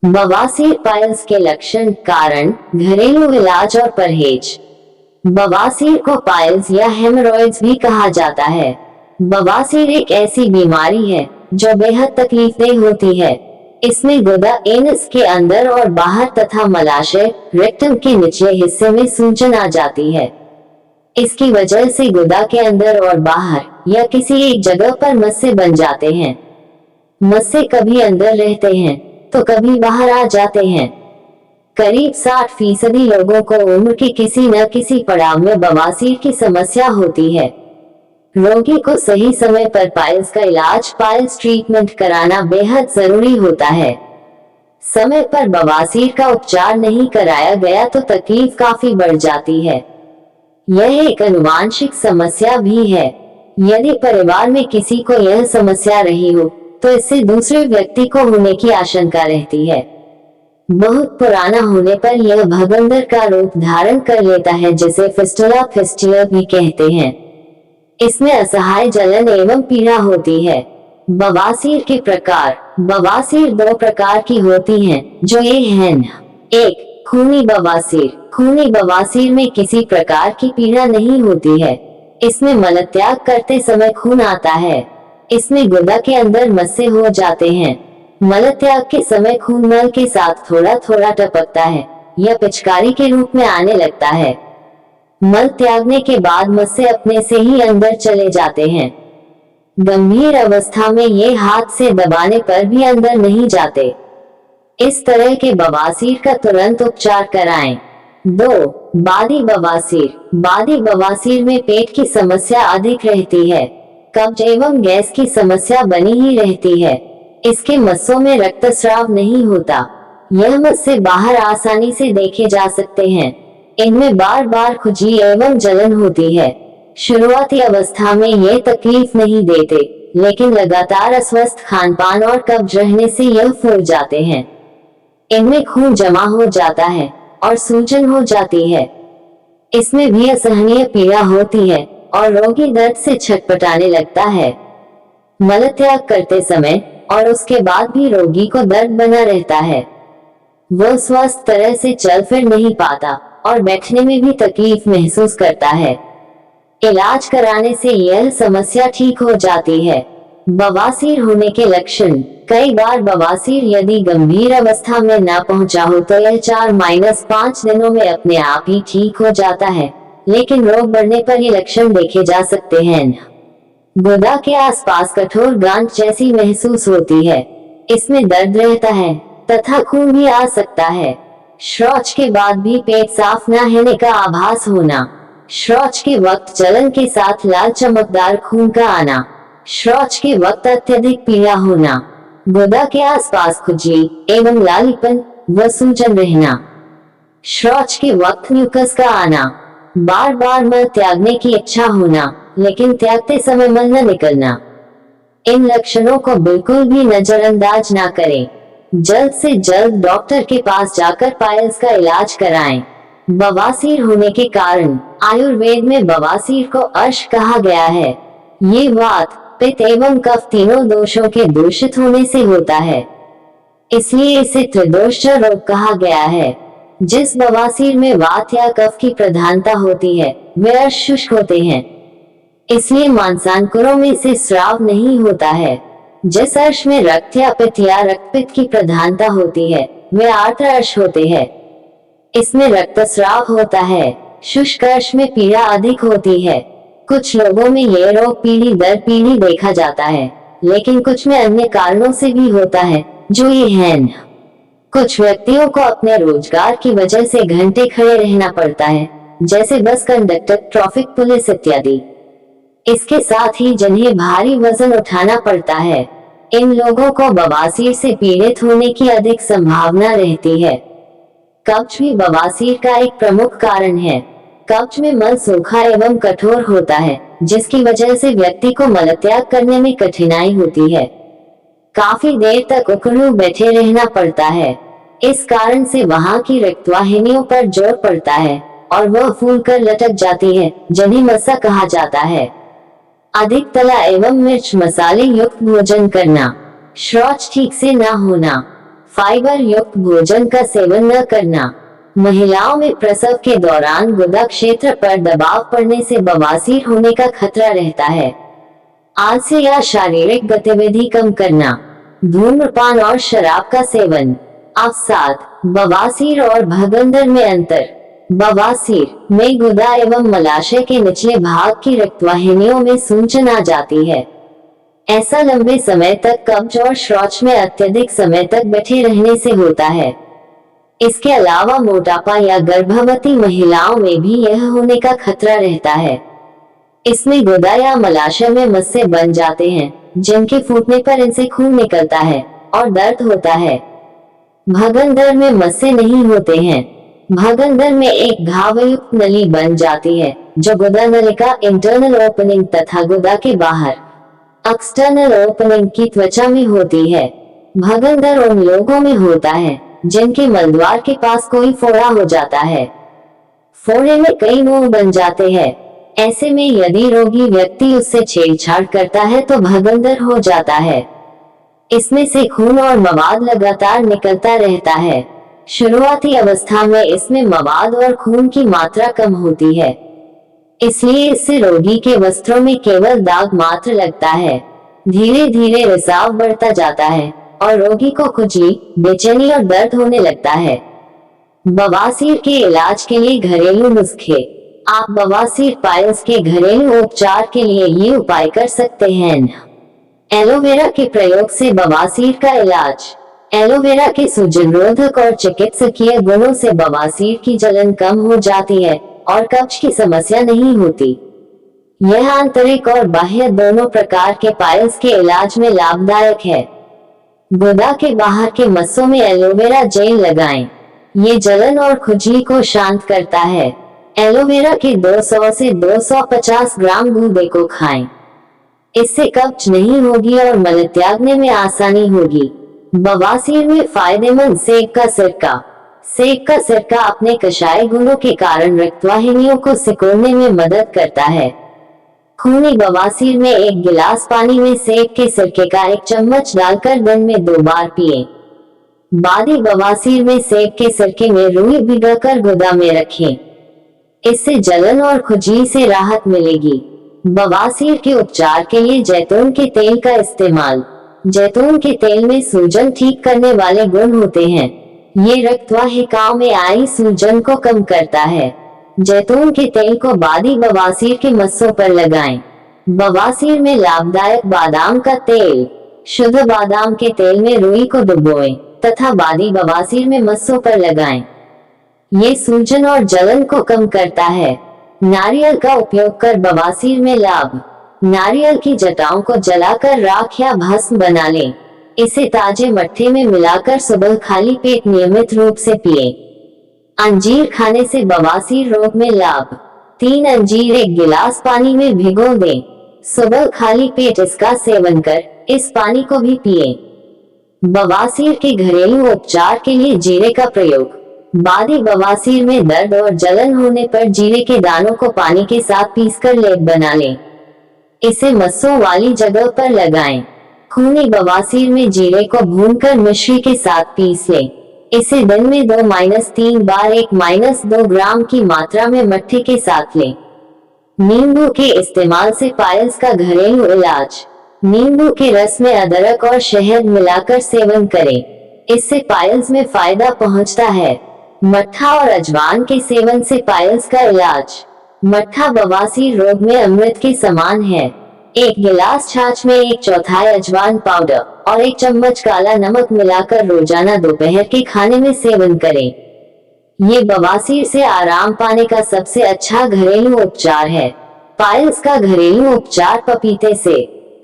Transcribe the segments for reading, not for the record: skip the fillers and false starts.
बवासीर पाइल्स के लक्षण, कारण, घरेलू इलाज और परहेज। बवासीर को पाइल्स या हेमरॉइड्स भी कहा जाता है। बवासीर एक ऐसी बीमारी है जो बेहद तकलीफदेह होती है। इसमें गुदा, एनस के अंदर और बाहर तथा मलाशय, रेक्टम के निचले हिस्से में सूजन आ जाती है। इसकी वजह से गुदा के अंदर और बाहर या किसी एक जगह पर मस्से बन जाते हैं। मस्से कभी अंदर रहते हैं तो कभी बाहर आ जाते हैं। करीब 60% लोगों को उम्र के किसी न किसी पड़ाव में बवासीर की समस्या होती है। रोगी को सही समय पर पाइल्स का इलाज, पाइल्स ट्रीटमेंट कराना बेहद जरूरी होता है। समय पर बवासीर का उपचार नहीं कराया गया तो तकलीफ काफी बढ़ जाती है। यह एक आनुवंशिक समस्या भी है। यदि परिवार में किसी को यह समस्या रही हो तो इससे दूसरे व्यक्ति को होने की आशंका रहती है। बहुत पुराना होने पर यह भगंदर का रूप धारण कर लेता है, जिसे फिस्टुला भी कहते हैं। इसमें असहाय जलन एवं पीड़ा होती है। बवासीर के प्रकार। बवासीर 2 प्रकार की होती हैं, जो ये हैं। 1. खूनी बवासीर। खूनी बवासीर में किसी प्रकार की पीड़ा नहीं होती है। इसमें मलत्याग करते समय खून आता है। इसमें गुदा के अंदर मस्से हो जाते हैं। मलत्याग के समय खून मल के साथ थोड़ा थोड़ा टपकता है या पिचकारी के रूप में आने लगता है। मल त्यागने के बाद मस्से अपने से ही अंदर चले जाते हैं। गंभीर अवस्था में ये हाथ से दबाने पर भी अंदर नहीं जाते। इस तरह के बवासीर का तुरंत उपचार कराएं। 2. बादी बवासीर। बादी बवासीर में पेट की समस्या अधिक रहती है। कब्ज एवं गैस की समस्या बनी ही रहती है। इसके मस्सों में रक्तस्राव नहीं होता। यह मस्से बाहर आसानी से देखे जा सकते हैं। इनमें बार बार खुजली एवं जलन होती है। शुरुआती अवस्था में ये तकलीफ नहीं देते, लेकिन लगातार अस्वस्थ खानपान और कब्ज रहने से यह फूल जाते हैं। इनमें खून जमा हो जाता है और सूजन हो जाती है। इसमें भी असहनीय पीड़ा होती है और रोगी दर्द से छटपटाने लगता है। मलत्याग करते समय और उसके बाद भी रोगी को दर्द बना रहता है। वह स्वस्थ तरह से चल फिर नहीं पाता और बैठने में भी तकलीफ महसूस करता है। इलाज कराने से यह समस्या ठीक हो जाती है। बवासीर होने के लक्षण। कई बार बवासीर यदि गंभीर अवस्था में ना पहुंचा हो तो यह 4-5 दिनों में अपने आप ही ठीक हो जाता है, लेकिन रोग बढ़ने पर ये लक्षण देखे जा सकते हैं। गुदा के आसपास कठोर गांठ जैसी महसूस होती है। इसमें दर्द रहता है तथा खून भी आ सकता है। शौच के बाद भी पेट साफ न होने का आभास होना। शौच के वक्त जलन के साथ लाल चमकदार खून का आना। शौच के वक्त अत्यधिक पीड़ा होना। गुदा के आसपास खुजली एवं लालीपन व सूजन रहना। शौच के वक्त म्यूकस का आना। बार बार मल त्यागने की इच्छा होना, लेकिन त्यागते समय मल न निकलना। इन लक्षणों को बिल्कुल भी नजरअंदाज ना करें। जल्द से जल्द डॉक्टर के पास जाकर पाइल्स का इलाज कराएं। बवासीर होने के कारण। आयुर्वेद में बवासीर को अर्श कहा गया है। ये वात, पित्त एवं कफ तीनों दोषों के दूषित होने से होता है, इसलिए इसे त्रिदोष रोग कहा गया है। जिस बवासीर में वात या कफ की प्रधानता होती है वे अर्श शुष्क होते हैं, इसलिए मांसांकुरों में से स्राव नहीं होता है। जिस अर्श में रक्त या रक्तपित्त की प्रधानता होती है वे आर्द्र अर्श होते हैं, इसमें रक्तस्राव होता है। शुष्क अर्श में पीड़ा अधिक होती है। कुछ लोगों में यह रोग पीढ़ी दर पीढ़ी देखा जाता है, लेकिन कुछ में अन्य कारणों से भी होता है, जो ये हैं। कुछ व्यक्तियों को अपने रोजगार की वजह से घंटे खड़े रहना पड़ता है, जैसे बस कंडक्टर, ट्रैफिक पुलिस इत्यादि। इसके साथ ही जिन्हें भारी वजन उठाना पड़ता है, इन लोगों को बवासीर से पीड़ित होने की अधिक संभावना रहती है। कब्ज भी बवासीर का एक प्रमुख कारण है। कब्ज में मल सूखा एवं कठोर होता है, जिसकी वजह से व्यक्ति को मलत्याग करने में कठिनाई होती है। काफी देर तक उकड़ू बैठे रहना पड़ता है। इस कारण से वहां की रक्तवाहिनियों पर जोर पड़ता है और वह फूलकर लटक जाती है, जिन्हें मस्सा कहा जाता है। अधिक तला एवं मिर्च मसाले युक्त भोजन करना। शौच ठीक से न होना। फाइबर युक्त भोजन का सेवन न करना। महिलाओं में प्रसव के दौरान गुदा क्षेत्र पर दबाव पड़ने से बवासीर होने का खतरा रहता है। आलस्य या शारीरिक गतिविधि कम करना। धूम्रपान और शराब का सेवन। अवसाद। बवासीर और भगंदर में अंतर। बवासीर में गुदा एवं मलाशय के निचले भाग की रक्तवाहिनियों में सूजन आ जाती है। ऐसा लंबे समय तक कब्ज और शौच में अत्यधिक समय तक बैठे रहने से होता है। इसके अलावा मोटापा या गर्भवती महिलाओं में भी यह होने का खतरा रहता है। इसमें गुदा या मलाशय में मस्से बन जाते हैं, जिनके फूटने पर इनसे खून निकलता है और दर्द होता है। भगंदर में मस्से नहीं होते हैं। भगंदर में एक घावयुक्त नली बन जाती है, जो गुदा नलिका इंटरनल ओपनिंग तथा गुदा के बाहर एक्सटर्नल ओपनिंग की त्वचा में होती है। भगंदर उन लोगों में होता है जिनके मलद्वार के पास कोई फोड़ा हो जाता है। फोड़े में कई मुंह बन जाते हैं। ऐसे में यदि रोगी व्यक्ति उससे छेड़छाड़ करता है तो भगंदर हो जाता है। इसमें से खून और मवाद लगातार निकलता रहता है। शुरुआती अवस्था में इसमें मवाद और खून की मात्रा कम होती है, इसलिए इससे रोगी के वस्त्रों में केवल दाग मात्र लगता है। धीरे धीरे रिसाव बढ़ता जाता है और रोगी को खुजली, बेचैनी और दर्द होने लगता है। बवासीर के इलाज के लिए घरेलू नुस्खे। आप बवासीर पाइल्स के घरेलू उपचार के लिए ये उपाय कर सकते हैं। एलोवेरा के प्रयोग से बवासीर का इलाज। एलोवेरा के सूजनरोधक और चिकित्सकीय गुणों से बवासीर की जलन कम हो जाती है और कब्ज की समस्या नहीं होती। यह आंतरिक और बाह्य दोनों प्रकार के पाइल्स के इलाज में लाभदायक है। गुदा के बाहर के मस्सों में एलोवेरा जेल लगाएं। ये जलन और खुजली को शांत करता है। एलोवेरा के 200 से 250 ग्राम गूदे को खाएं। इससे कब्ज नहीं होगी और मल त्यागने में आसानी होगी। बवासीर में फायदेमंद सेब का सिरका। सेब का सिरका अपने कषाय गुणों के कारण रक्तवाहिनियों को सिकुड़ने में मदद करता है। खूनी बवासीर में 1 गिलास पानी में सेब के सिरके का 1 चम्मच डालकर दिन में 2 बार पिएं। बादी बवासीर में सेब के सिरके में रुई भिगाकर गुदा में रखें। इससे जलन और खुजली से राहत मिलेगी। बवासीर के उपचार के लिए जैतून के तेल का इस्तेमाल। जैतून के तेल में सूजन ठीक करने वाले गुण होते हैं। ये रक्तवाहिकाओं में आई सूजन को कम करता है। जैतून के तेल को बादी बवासीर के मस्सों पर लगाएं। बवासीर में लाभदायक बादाम का तेल। शुद्ध बादाम के तेल में रुई को डुबोएं तथा बादी बवासीर में मस्सों पर लगाएं। ये सूजन और जलन को कम करता है। नारियल का उपयोग कर बवासीर में लाभ। नारियल की जटाओं को जलाकर राख या भस्म बना लें। इसे ताजे मट्ठे में मिलाकर सुबह खाली पेट नियमित रूप से पिएं। अंजीर खाने से बवासीर रोग में लाभ। 3 अंजीर 1 गिलास पानी में भिगो दें। सुबह खाली पेट इसका सेवन कर इस पानी को भी पिएं। बवासीर के घरेलू उपचार के लिए जीरे का प्रयोग। बादी बवासीर में दर्द और जलन होने पर जीरे के दानों को पानी के साथ पीसकर लेप बना लें। इसे मस्सों वाली जगह पर लगाएं। खूनी बवासीर में जीरे को भूनकर मिश्री के साथ पीस लें। इसे दिन में 2-3 बार 1-2 ग्राम की मात्रा में मट्ठे के साथ लें। नींबू के इस्तेमाल से पाइल्स का घरेलू इलाज। नींबू के रस में अदरक और शहद मिलाकर सेवन करें। इससे पाइल्स में फायदा पहुंचता है। मट्ठा और अजवान के सेवन से पाइल्स का इलाज। मट्ठा बवासीर रोग में अमृत के समान है। 1 गिलास छाछ में 1/4 अजवान पाउडर और 1 चम्मच काला नमक मिलाकर रोजाना दोपहर के खाने में सेवन करें। ये बवासीर से आराम पाने का सबसे अच्छा घरेलू उपचार है। पाइल्स का घरेलू उपचार पपीते से।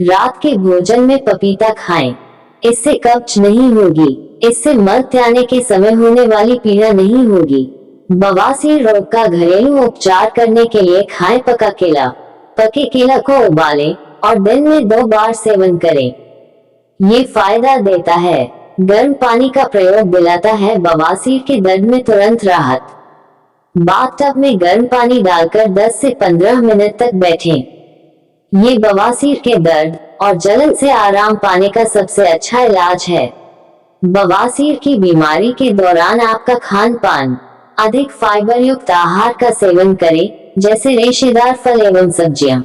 रात के भोजन में पपीता खाएं। इससे कब्ज नहीं होगी। इससे मल त्यागने के समय होने वाली पीड़ा नहीं होगी। बवासीर रोग का घरेलू उपचार करने के लिए खाएं पका केला। पके केला को उबालें और दिन में 2 बार सेवन करें। ये फायदा देता है। गर्म पानी का प्रयोग दिलाता है बवासीर के दर्द में तुरंत राहत। बाथटब में गर्म पानी डालकर 10 से 15 मिनट तक बैठें। ये बवासीर के दर्द और जलन से आराम पाने का सबसे अच्छा इलाज है। बवासीर की बीमारी के दौरान आपका खान पान अधिक फाइबर युक्त आहार का सेवन करें, जैसे रेशेदार फल एवं सब्जियां।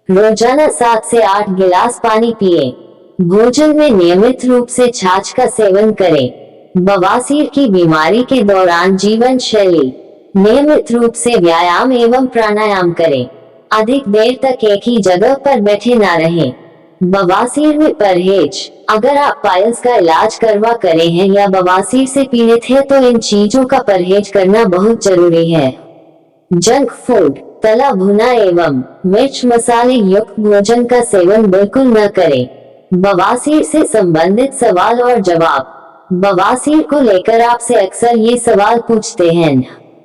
रोजाना 7 से 8 गिलास पानी पिए। भोजन में नियमित रूप से छाछ का सेवन करें। बवासीर की बीमारी के दौरान जीवन शैली नियमित रूप से व्यायाम एवं प्राणायाम करें। अधिक देर तक एक ही जगह पर बैठे ना रहें। बवासीर में परहेज। अगर आप पाइल्स का इलाज करवा करे हैं या बवासीर से पीड़ित हैं तो इन चीजों का परहेज करना बहुत जरूरी है। जंक फूड, तला भुना एवं मिर्च मसाले युक्त भोजन का सेवन बिल्कुल न करें। बवासीर से संबंधित सवाल और जवाब। बवासीर को लेकर आपसे अक्सर ये सवाल पूछते हैं,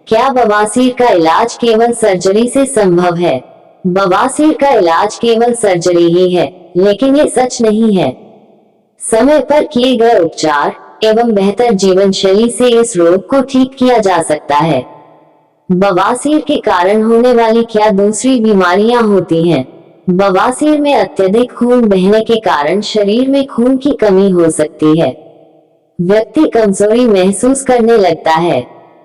क्या बवासीर का इलाज केवल सर्जरी से संभव है? बवासीर का इलाज केवल सर्जरी ही है, लेकिन ये सच नहीं है। समय पर किए गए उपचार एवं बेहतर जीवन शैली से इस रोग को ठीक किया जा सकता है। बवासीर के कारण होने वाली क्या दूसरी बीमारियां होती हैं? बवासीर में अत्यधिक खून बहने के कारण शरीर में खून की कमी हो सकती है। व्यक्ति कमजोरी महसूस करने लगता है।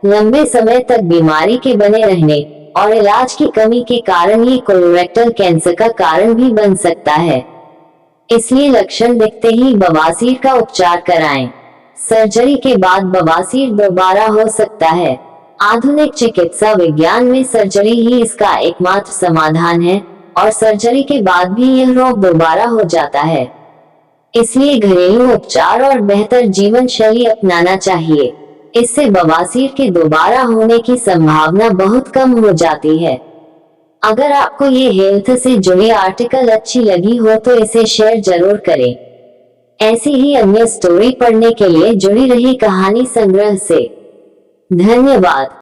लंबे समय तक बीमारी के बने रहने और इलाज की कमी के कारण ये कोलोरेक्टल कैंसर का कारण भी बन सकता है। इसलिए लक्षण दिखते ही बवासीर का उपचार कराएं। सर्जरी के बाद बवासीर दोबारा हो सकता है। आधुनिक चिकित्सा विज्ञान में सर्जरी ही इसका एकमात्र समाधान है और सर्जरी के बाद भी यह रोग दोबारा हो जाता है। इसलिए घरेलू उपचार और बेहतर जीवन शैली अपनाना चाहिए। इससे बवासीर के दोबारा होने की संभावना बहुत कम हो जाती है। अगर आपको ये हेल्थ से जुड़ी आर्टिकल अच्छी लगी हो तो इसे शेयर जरूर करें। ऐसी ही अन्य स्टोरी पढ़ने के लिए जुड़ी रही कहानी संग्रह से। धन्यवाद।